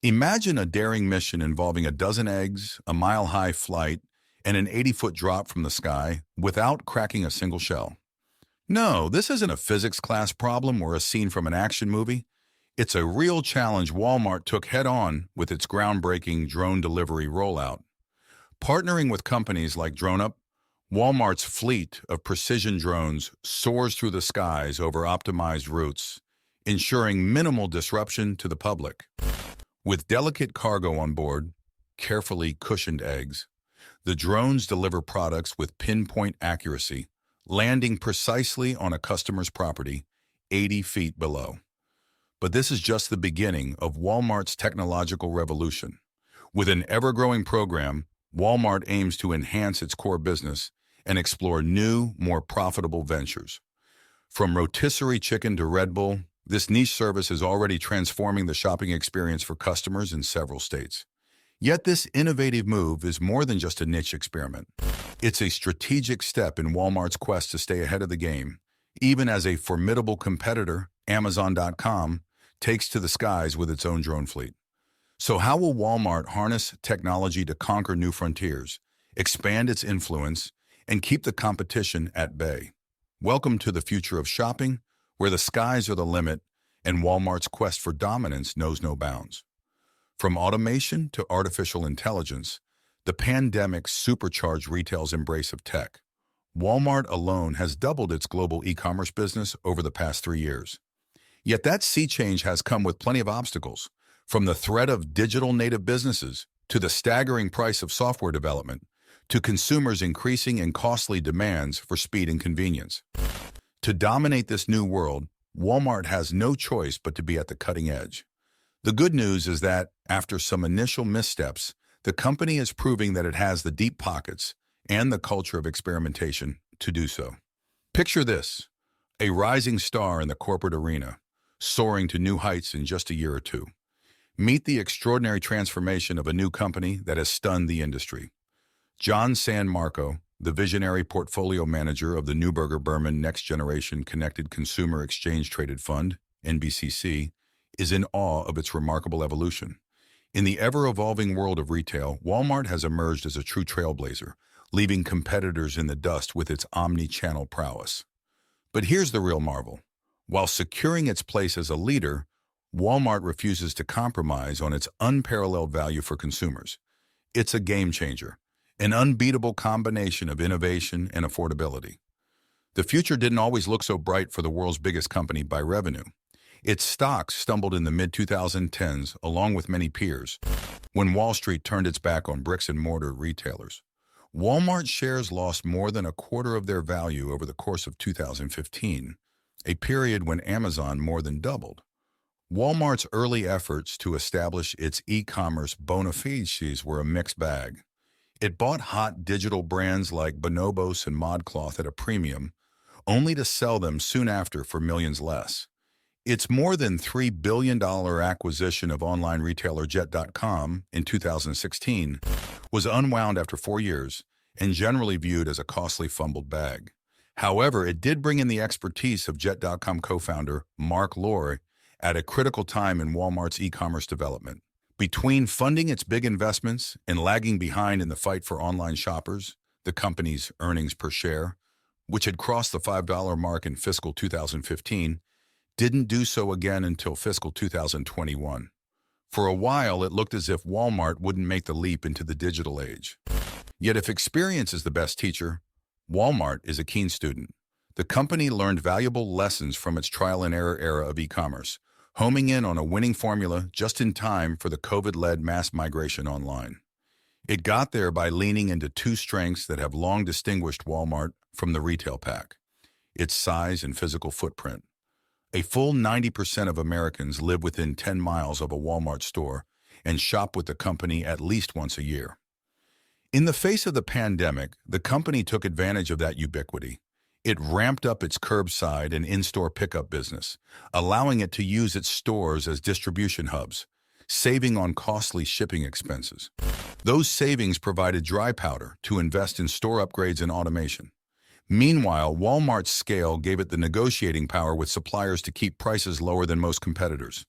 Imagine a daring mission involving a dozen eggs, a mile-high flight, and an 80-foot drop from the sky without cracking a single shell. No, this isn't a physics class problem or a scene from an action movie. It's a real challenge Walmart took head-on with its groundbreaking drone delivery rollout. Partnering with companies like DroneUp, Walmart's fleet of precision drones soars through the skies over optimized routes, ensuring minimal disruption to the public. With delicate cargo on board, carefully cushioned eggs, the drones deliver products with pinpoint accuracy, landing precisely on a customer's property 80 feet below. But this is just the beginning of Walmart's technological revolution. With an ever-growing program, Walmart aims to enhance its core business and explore new, more profitable ventures. From rotisserie chicken to Red Bull, this niche service is already transforming the shopping experience for customers in several states. Yet this innovative move is more than just a niche experiment. It's a strategic step in Walmart's quest to stay ahead of the game, even as a formidable competitor, Amazon.com, takes to the skies with its own drone fleet. So how will Walmart harness technology to conquer new frontiers, expand its influence, and keep the competition at bay? Welcome to the future of shopping, where the skies are the limit and Walmart's quest for dominance knows no bounds. From automation to artificial intelligence, the pandemic supercharged retail's embrace of tech. Walmart alone has doubled its global e-commerce business over the past 3 years. Yet that sea change has come with plenty of obstacles, from the threat of digital native businesses to the staggering price of software development, to consumers' increasing and costly demands for speed and convenience. To dominate this new world, Walmart has no choice but to be at the cutting edge. The good news is that, after some initial missteps, the company is proving that it has the deep pockets and the culture of experimentation to do so. Picture this: a rising star in the corporate arena, soaring to new heights in just a year or two. Meet the extraordinary transformation of a new company that has stunned the industry. John San Marco, the visionary portfolio manager of the Neuberger Berman Next Generation Connected Consumer Exchange Traded Fund, NBCC, is in awe of its remarkable evolution. In the ever-evolving world of retail, Walmart has emerged as a true trailblazer, leaving competitors in the dust with its omni-channel prowess. But here's the real marvel. While securing its place as a leader, Walmart refuses to compromise on its unparalleled value for consumers. It's a game changer, an unbeatable combination of innovation and affordability. The future didn't always look so bright for the world's biggest company by revenue. Its stocks stumbled in the mid-2010s, along with many peers, when Wall Street turned its back on bricks-and-mortar retailers. Walmart shares lost more than a quarter of their value over the course of 2015, a period when Amazon more than doubled. Walmart's early efforts to establish its e-commerce bona fides were a mixed bag. It bought hot digital brands like Bonobos and ModCloth at a premium, only to sell them soon after for millions less. Its more than $3 billion acquisition of online retailer Jet.com in 2016 was unwound after 4 years and generally viewed as a costly fumbled bag. However, it did bring in the expertise of Jet.com co-founder Mark Lore at a critical time in Walmart's e-commerce development. Between funding its big investments and lagging behind in the fight for online shoppers, the company's earnings per share, which had crossed the $5 mark in fiscal 2015, didn't do so again until fiscal 2021. For a while, it looked as if Walmart wouldn't make the leap into the digital age. Yet if experience is the best teacher, Walmart is a keen student. The company learned valuable lessons from its trial-and-error era of e-commerce, homing in on a winning formula just in time for the COVID-led mass migration online. It got there by leaning into two strengths that have long distinguished Walmart from the retail pack: its size and physical footprint. A full 90% of Americans live within 10 miles of a Walmart store and shop with the company at least once a year. In the face of the pandemic, the company took advantage of that ubiquity. It ramped up its curbside and in-store pickup business, allowing it to use its stores as distribution hubs, saving on costly shipping expenses. Those savings provided dry powder to invest in store upgrades and automation. Meanwhile, Walmart's scale gave it the negotiating power with suppliers to keep prices lower than most competitors.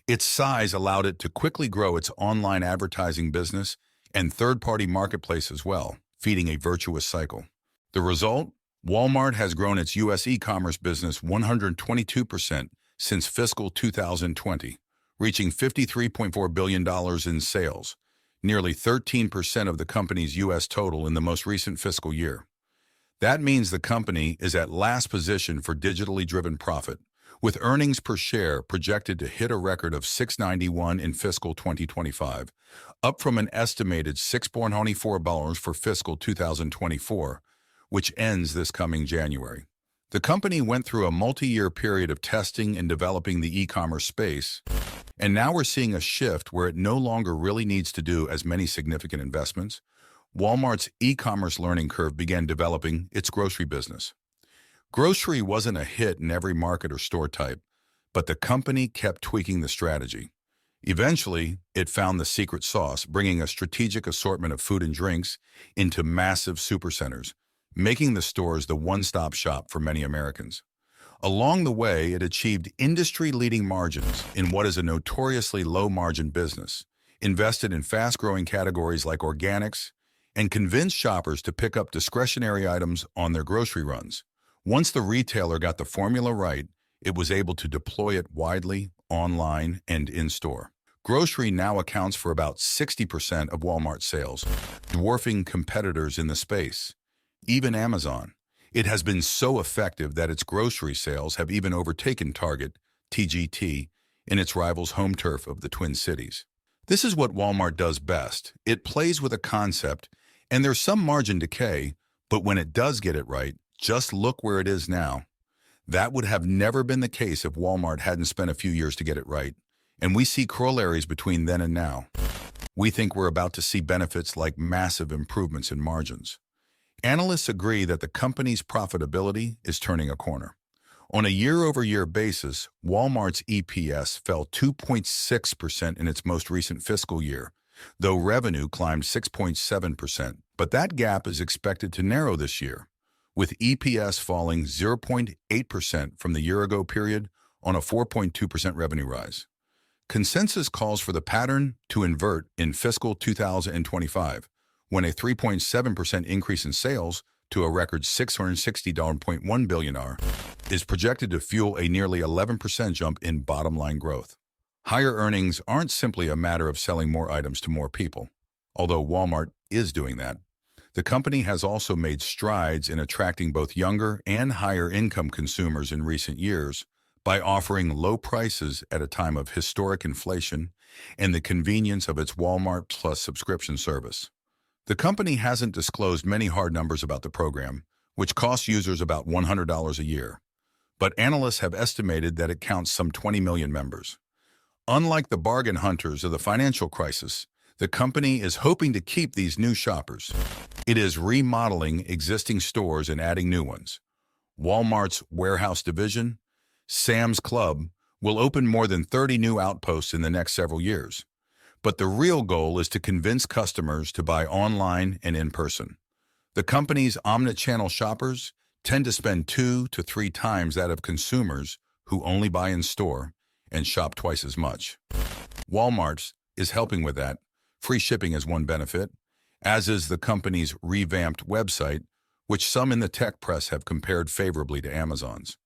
Its size allowed it to quickly grow its online advertising business and third-party marketplace as well, feeding a virtuous cycle. The result? Walmart has grown its U.S. e-commerce business 122% since fiscal 2020, reaching $53.4 billion in sales, nearly 13% of the company's U.S. total in the most recent fiscal year. That means the company is at last position for digitally driven profit, with earnings per share projected to hit a record of $6.91 in fiscal 2025, up from an estimated $6.24 for fiscal 2024, which ends this coming January. The company went through a multi-year period of testing and developing the e-commerce space, and now we're seeing a shift where it no longer really needs to do as many significant investments. Walmart's e-commerce learning curve began developing its grocery business. Grocery wasn't a hit in every market or store type, but the company kept tweaking the strategy. Eventually, it found the secret sauce, bringing a strategic assortment of food and drinks into massive supercenters, making the stores the one-stop shop for many Americans. Along the way, it achieved industry-leading margins in what is a notoriously low-margin business, invested in fast-growing categories like organics, and convinced shoppers to pick up discretionary items on their grocery runs. Once the retailer got the formula right, it was able to deploy it widely, online and in-store. Grocery now accounts for about 60% of Walmart's sales, dwarfing competitors in the space. Even Amazon. It has been so effective that its grocery sales have even overtaken Target, TGT, in its rival's home turf of the Twin Cities. This is what Walmart does best. It plays with a concept, and there's some margin decay, but when it does get it right, just look where it is now. That would have never been the case if Walmart hadn't spent a few years to get it right, and we see corollaries between then and now. We think we're about to see benefits like massive improvements in margins. Analysts agree that the company's profitability is turning a corner. On a year-over-year basis, Walmart's EPS fell 2.6% in its most recent fiscal year, though revenue climbed 6.7%. But that gap is expected to narrow this year, with EPS falling 0.8% from the year-ago period on a 4.2% revenue rise. Consensus calls for the pattern to invert in fiscal 2025, when a 3.7% increase in sales to a record $660.1 billion is projected to fuel a nearly 11% jump in bottom-line growth. Higher earnings aren't simply a matter of selling more items to more people, although Walmart is doing that. The company has also made strides in attracting both younger and higher-income consumers in recent years by offering low prices at a time of historic inflation and the convenience of its Walmart Plus subscription service. The company hasn't disclosed many hard numbers about the program, which costs users about $100 a year, but analysts have estimated that it counts some 20 million members. Unlike the bargain hunters of the financial crisis, the company is hoping to keep these new shoppers. It is remodeling existing stores and adding new ones. Walmart's warehouse division, Sam's Club, will open more than 30 new outposts in the next several years. But the real goal is to convince customers to buy online and in person. The company's omnichannel shoppers tend to spend 2 to 3 times that of consumers who only buy in store and shop twice as much. Walmart is helping with that. Free shipping is one benefit, as is the company's revamped website, which some in the tech press have compared favorably to Amazon's.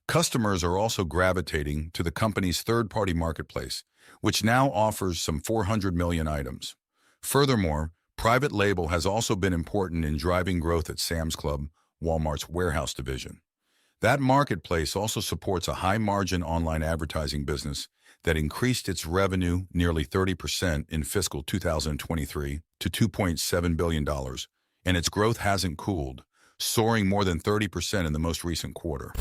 Customers are also gravitating to the company's third-party marketplace, which now offers some 400 million items. Furthermore, private label has also been important in driving growth at Sam's Club, Walmart's warehouse division. That marketplace also supports a high-margin online advertising business that increased its revenue nearly 30% in fiscal 2023 to $2.7 billion, and its growth hasn't cooled, soaring more than 30% in the most recent quarter.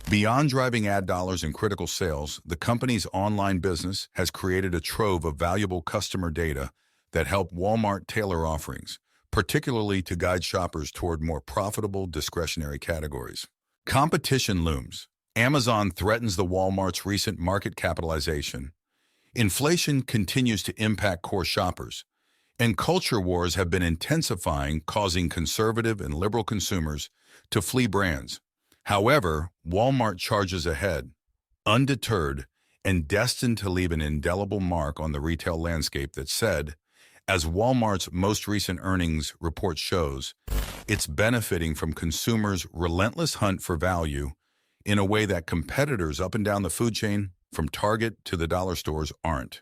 Beyond driving ad dollars and critical sales, the company's online business has created a trove of valuable customer data that help Walmart tailor offerings, particularly to guide shoppers toward more profitable discretionary categories. Competition looms. Amazon threatens the Walmart's recent market capitalization. Inflation continues to impact core shoppers, and culture wars have been intensifying, causing conservative and liberal consumers to flee brands. However, Walmart charges ahead, undeterred, and destined to leave an indelible mark on the retail landscape that said, as Walmart's most recent earnings report shows, it's benefiting from consumers' relentless hunt for value in a way that competitors up and down the food chain, from Target to the dollar stores, aren't.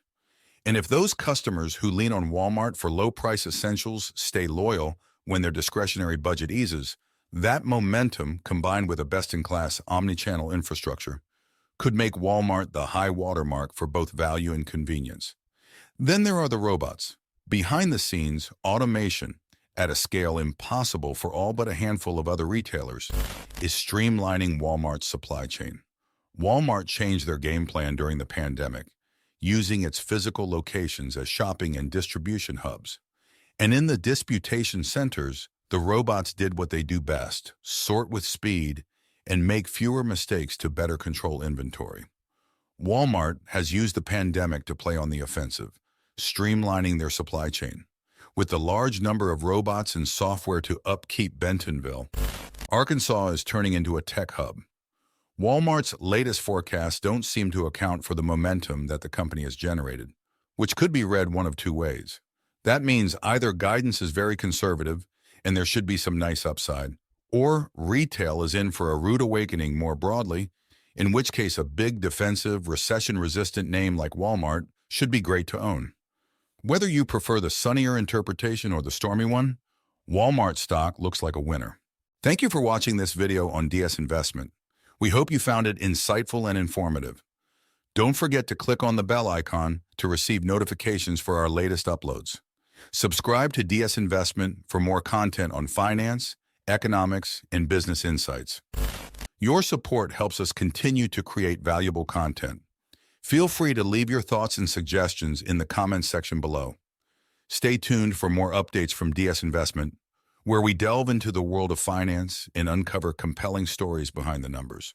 And if those customers who lean on Walmart for low-price essentials stay loyal when their discretionary budget eases, that momentum, combined with a best-in-class omni-channel infrastructure, could make Walmart the high watermark for both value and convenience. Then there are the robots. Behind the scenes, automation, at a scale impossible for all but a handful of other retailers, is streamlining Walmart's supply chain. Walmart changed their game plan during the pandemic, using its physical locations as shopping and distribution hubs. And in the disputation centers, the robots did what they do best: sort with speed and make fewer mistakes to better control inventory. Walmart has used the pandemic to play on the offensive, streamlining their supply chain. With the large number of robots and software to upkeep Bentonville, Arkansas is turning into a tech hub. Walmart's latest forecasts don't seem to account for the momentum that the company has generated, which could be read one of two ways. That means either guidance is very conservative and there should be some nice upside, or retail is in for a rude awakening more broadly, in which case a big, defensive, recession-resistant name like Walmart should be great to own. Whether you prefer the sunnier interpretation or the stormy one, Walmart stock looks like a winner. Thank you for watching this video on DS Investment. We hope you found it insightful and informative. Don't forget to click on the bell icon to receive notifications for our latest uploads. Subscribe to DS Investment for more content on finance, economics, and business insights. Your support helps us continue to create valuable content. Feel free to leave your thoughts and suggestions in the comments section below. Stay tuned for more updates from DS Investment, where we delve into the world of finance and uncover compelling stories behind the numbers.